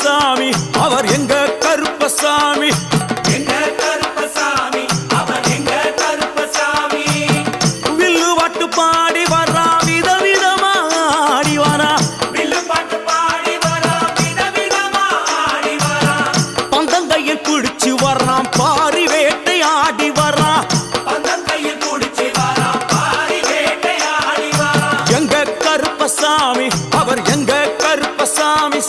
கருப்பசாமி அவர் எங்க கருப்பசாமி எங்க கருப்பசாமி அவர் எங்க கருப்பசாமி வில்லு பாட்டு பாடி வரா விதவிதமா ஆடி வரா வில்லு பாட்டு பாடி வரா விதவிதமா ஆடி வரா பந்தங்கையில் பிடிச்சு வர்றான் பாரி வேட்டை ஆடி வரா பந்தங்கையில் பிடிச்சு வரா பாரி வேட்டை ஆடி வரா எங்க கருப்பசாமி அவர் எங்க கருப்பசாமி